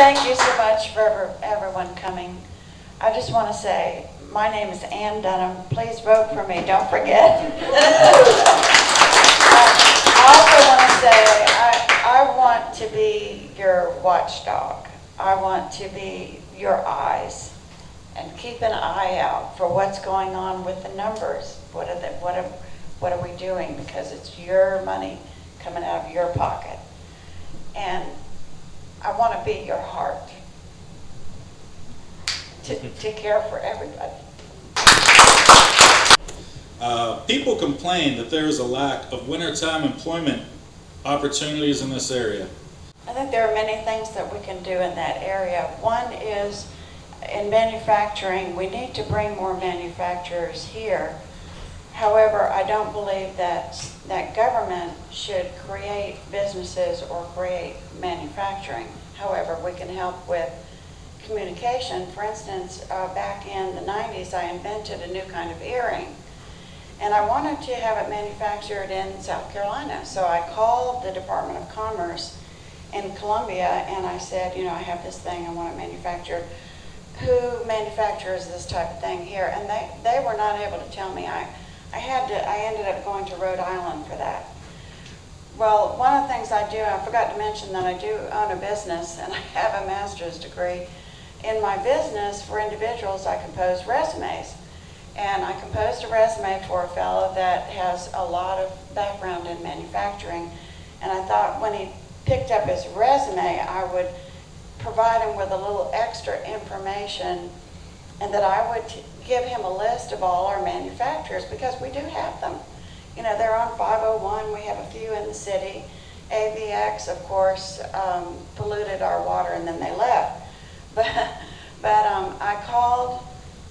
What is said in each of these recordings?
Thank you so much for everyone coming. I just want to say, my name is Ann Dunham. Please vote for me, don't forget. I also want to say, I want to be your watchdog. I want to be your eyes and keep an eye out for what's going on with the numbers. What are we doing? Because it's your money coming out of your pocket. And I want to be your heart to care for everybody. People complain that there is a lack of wintertime employment opportunities in this area. I think there are many things that we can do in that area. One is in manufacturing, we need to bring more manufacturers here. However, I don't believe that government should create businesses or create manufacturing. However, we can help with communication. For instance, back in the 90s, I invented a new kind of earring. And I wanted to have it manufactured in South Carolina. So I called the Department of Commerce in Columbia and I said, you know, I have this thing, I want it manufactured. Who manufactures this type of thing here? And they were not able to tell me. I ended up going to Rhode Island for that. Well, one of the things I do, I forgot to mention that I do own a business and I have a master's degree. In my business for individuals, I compose resumes. And I composed a resume for a fellow that has a lot of background in manufacturing. And I thought when he picked up his resume, I would provide him with a little extra information and that I would give him a list of all our manufacturers because we do have them. You know, they're on 501, we have a few in the city. AVX, of course, polluted our water and then they left. But I called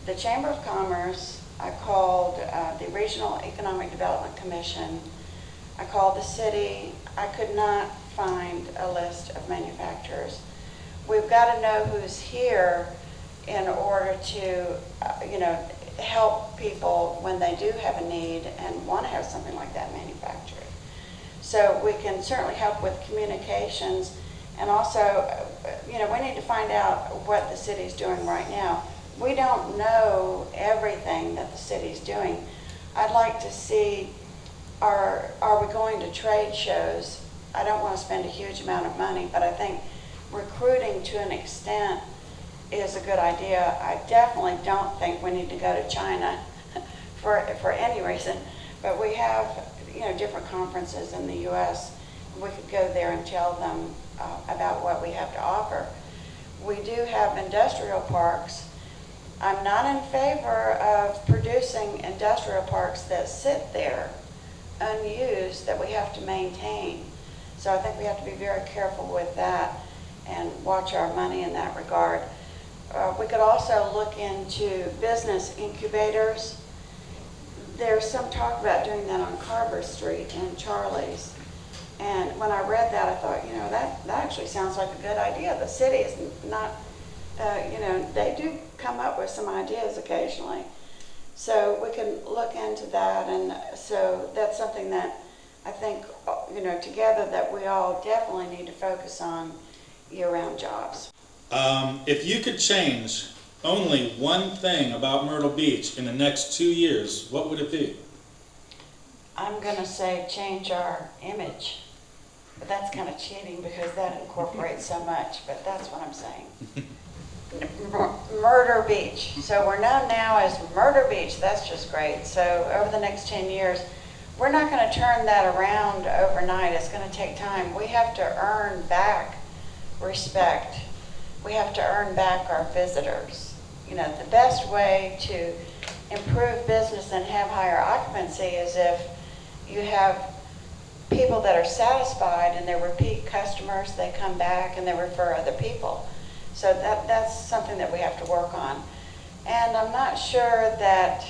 the Chamber of Commerce, I called the Regional Economic Development Commission, I called the city. I could not find a list of manufacturers. We've got to know who's here in order to, help people when they do have a need and want to have something like that manufactured. So we can certainly help with communications, and also, we need to find out what the city's doing right now. We don't know everything that the city's doing. I'd like to see, are we going to trade shows? I don't want to spend a huge amount of money, but I think recruiting to an extent is a good idea. I definitely don't think we need to go to China for any reason, but we have different conferences in the U.S. We could go there and tell them about what we have to offer. We do have industrial parks. I'm not in favor of producing industrial parks that sit there unused that we have to maintain. So I think we have to be very careful with that and watch our money in that regard. We could also look into business incubators. There's some talk about doing that on Carver Street and Charlie's. And when I read that, I thought, that actually sounds like a good idea. The city is not, they do come up with some ideas occasionally. So we can look into that. And so that's something that I think, together that we all definitely need to focus on year-round jobs. If you could change only one thing about Myrtle Beach in the next 2 years, what would it be? I'm going to say change our image. But that's kind of cheating because that incorporates so much, but that's what I'm saying. Myrtle Beach. So we're known now as Myrtle Beach. That's just great. So over the next 10 years, we're not going to turn that around overnight. It's going to take time. We have to earn back respect. We have to earn back our visitors. The best way to improve business and have higher occupancy is if you have people that are satisfied and they're repeat customers, they come back and they refer other people. So that's something that we have to work on. And I'm not sure that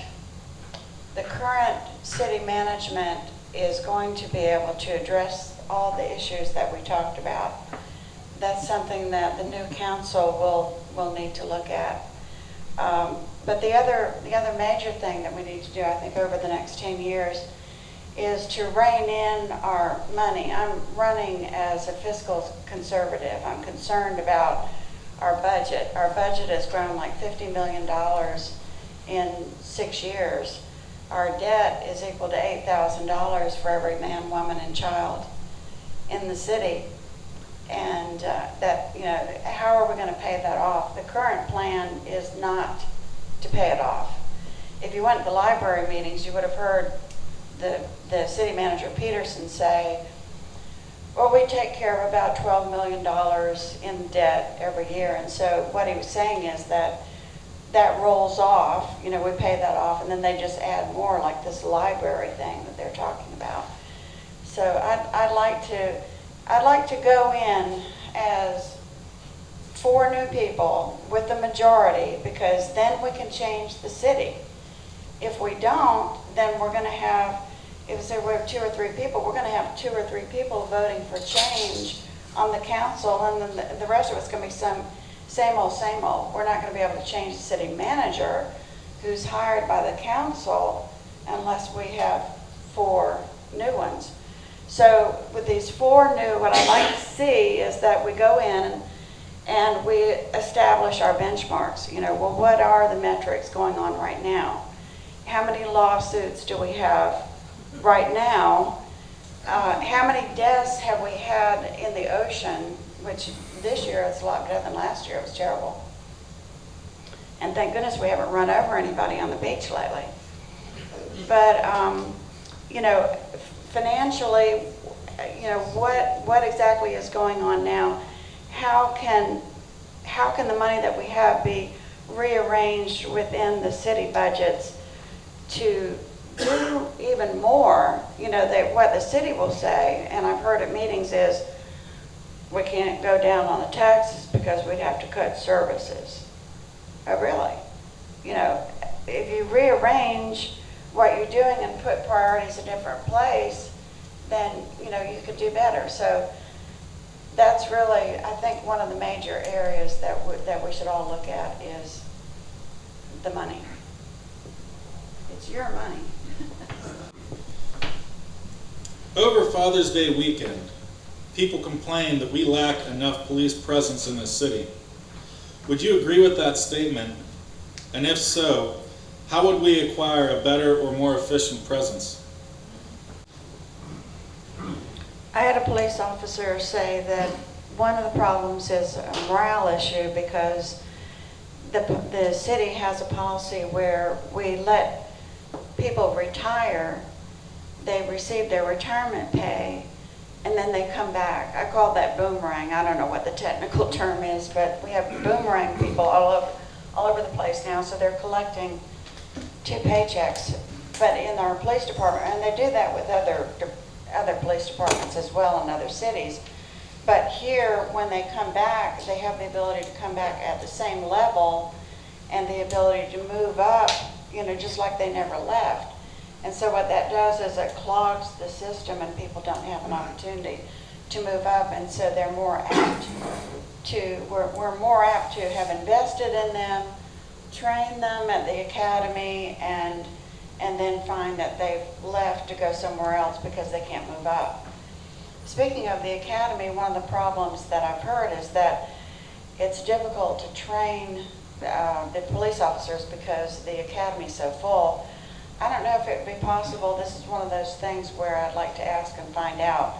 the current city management is going to be able to address all the issues that we talked about. That's something that the new council will need to look at. But the other major thing that we need to do, I think, over the next 10 years is to rein in our money. I'm running as a fiscal conservative. I'm concerned about our budget. Our budget has grown like $50 million in 6 years. Our debt is equal to $8,000 for every man, woman, and child in the city. And how are we going to pay that off? The current plan is not to pay it off. If you went to the library meetings, you would have heard the city manager Peterson say, well, we take care of about $12 million in debt every year. And so what he was saying is that rolls off, we pay that off, and then they just add more, like this library thing that they're talking about. So I'd like to go in as 4 new people with the majority, because then we can change the city. If we don't, then we're going to have, if there were 2 or 3 people, we're going to have 2 or 3 people voting for change on the council, and then the rest of it's going to be same old, same old. We're not going to be able to change the city manager who's hired by the council unless we have 4 new ones. So with these 4 new, what I'd like to see is that we go in and we establish our benchmarks. Well, what are the metrics going on right now? How many lawsuits do we have right now? How many deaths have we had in the ocean, which this year it's a lot better than last year. It was terrible. And thank goodness we haven't run over anybody on the beach lately. But, financially, what exactly is going on now? How can the money that we have be rearranged within the city budgets to do even more? What the city will say, and I've heard at meetings, is we can't go down on the taxes because we'd have to cut services. Oh, really? If you rearrange what you're doing and put priorities in a different place, then, you could do better. So that's really, I think, one of the major areas that we should all look at is the money. It's your money. Over Father's Day weekend, people complain that we lack enough police presence in the city. Would you agree with that statement? And if so, how would we acquire a better or more efficient presence? I had a police officer say that one of the problems is a morale issue, because the city has a policy where we let people retire, they receive their retirement pay, and then they come back. I call that boomerang. I don't know what the technical term is, but we have boomerang people all over the place now, so they're collecting 2 paychecks. But in our police department, and they do that with other police departments as well in other cities. But here, when they come back, they have the ability to come back at the same level and the ability to move up, just like they never left. And so what that does is it clogs the system, and people don't have an opportunity to move up, and so they're more apt to, we're more apt to have invested in them, train them at the academy, and then find that they've left to go somewhere else because they can't move up. Speaking of the academy, one of the problems that I've heard is that it's difficult to train the police officers because the academy's so full. I don't know if it would be possible. This is one of those things where I'd like to ask and find out.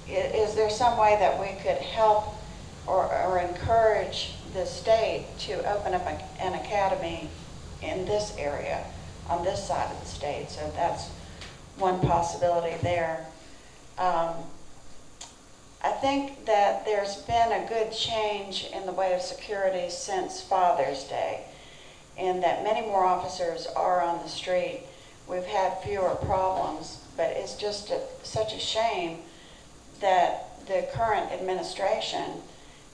Is there some way that we could help or encourage the state to open up an academy in this area, on this side of the state? So that's one possibility there. I think that there's been a good change in the way of security since Father's Day, in that many more officers are on the street. We've had fewer problems, but it's just such a shame that the current administration,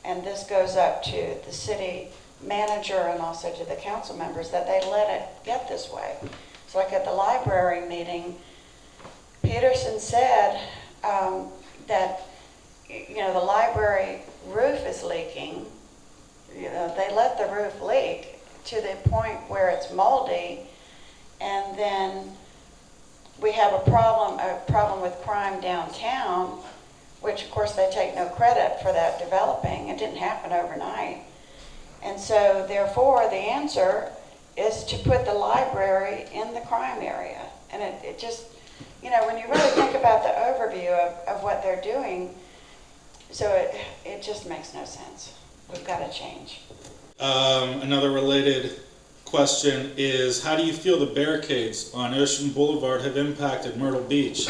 and this goes up to the city manager and also to the council members, that they let it get this way. It's like at the library meeting, Peterson said that the library roof is leaking. They let the roof leak to the point where it's moldy, and then we have a problem with crime downtown, which of course they take no credit for that developing. It didn't happen overnight. And so therefore, the answer is to put the library in the crime area. And it just, you know, when you really think about the overview of what they're doing, so it just makes no sense. We've got to change. Another related question is, how do you feel the barricades on Ocean Boulevard have impacted Myrtle Beach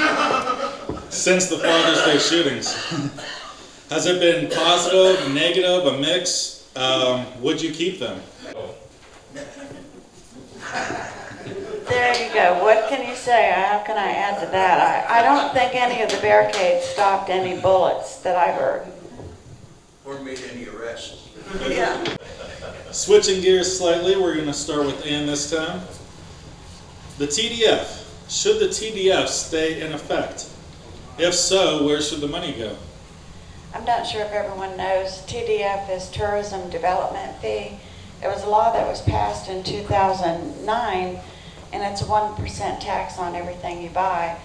since the Father's Day shootings? Has it been positive, negative, a mix? Would you keep them? There you go. What can you say? How can I add to that? I don't think any of the barricades stopped any bullets that I heard. Or made any arrests. Yeah. Switching gears slightly, we're going to start with Ann this time. The TDF. Should the TDF stay in effect? If so, where should the money go? I'm not sure if everyone knows, TDF is Tourism Development Fee. It was a law that was passed in 2009, and it's a 1% tax on everything you buy.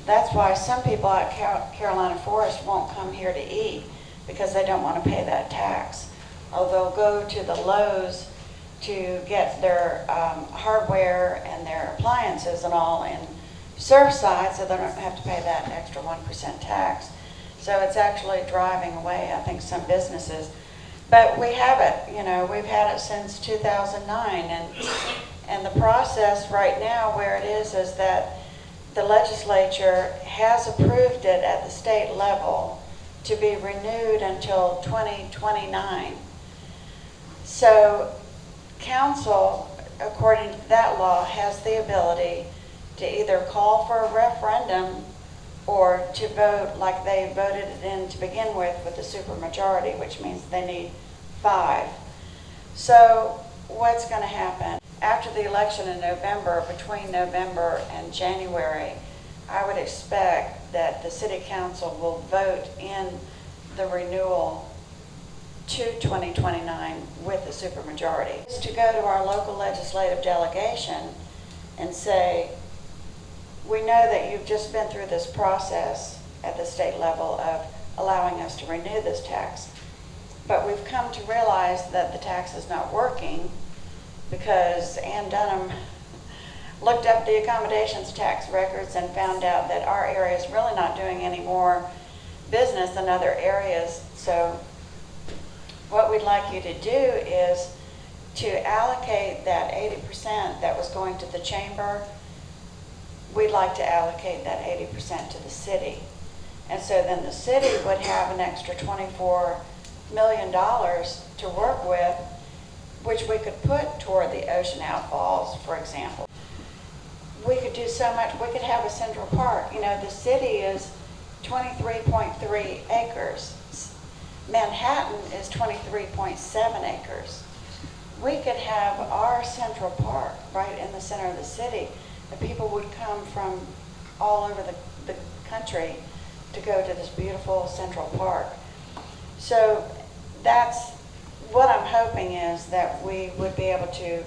That's why some people at Carolina Forest won't come here to eat, because they don't want to pay that tax. Or they'll go to the Lowe's to get their hardware and their appliances and all in Surfside, so they don't have to pay that extra 1% tax. So it's actually driving away, I think, some businesses. But we have it, you know, we've had it since 2009, and the process right now where it is that the legislature has approved it at the state level to be renewed until 2029. So council, according to that law, has the ability to either call for a referendum or to vote like they voted it in to begin with a supermajority, which means they need 5. So what's going to happen? After the election in November, between November and January, I would expect that the city council will vote in the renewal to 2029 with a supermajority. It's to go to our local legislative delegation and say, we know that you've just been through this process at the state level of allowing us to renew this tax, but we've come to realize that the tax is not working because Ann Dunham looked up the accommodations tax records and found out that our area is really not doing any more business than other areas. So what we'd like you to do is to allocate that 80% that was going to the chamber. We'd like to allocate that 80% to the city. And so then the city would have an extra $24 million to work with, which we could put toward the ocean outfalls, for example. We could do so much. We could have a Central Park. You know, the city is 23.3 acres. Manhattan is 23.7 acres. We could have our Central Park right in the center of the city. The people would come from all over the country to go to this beautiful Central Park. So that's what I'm hoping, is that we would be able to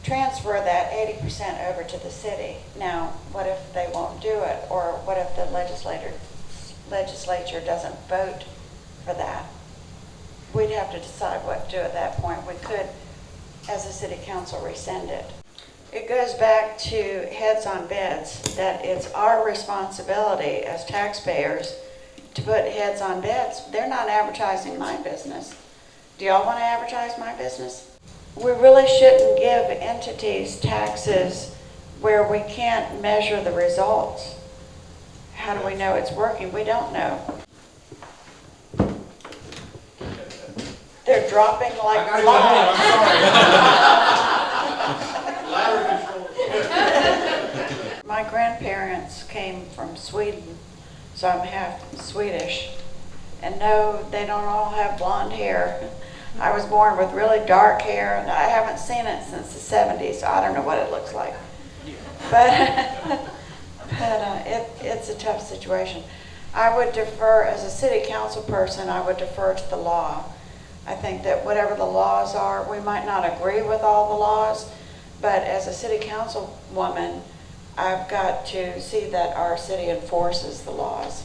transfer that 80% over to the city. Now, what if they won't do it? Or what if the legislature doesn't vote for that? We'd have to decide what to do at that point. We could, as a city council, rescind it. It goes back to heads on beds, that it's our responsibility as taxpayers to put heads on beds. They're not advertising my business. Do y'all want to advertise my business? We really shouldn't give entities taxes where we can't measure the results. How do we know it's working? We don't know. They're dropping like flies. My grandparents came from Sweden, so I'm half Swedish. And no, they don't all have blonde hair. I was born with really dark hair, and I haven't seen it since the 70s, so I don't know what it looks like. But, it's a tough situation. I would defer, as a city council person, I would defer to the law. I think that whatever the laws are, we might not agree with all the laws, but as a city council woman, I've got to see that our city enforces the laws.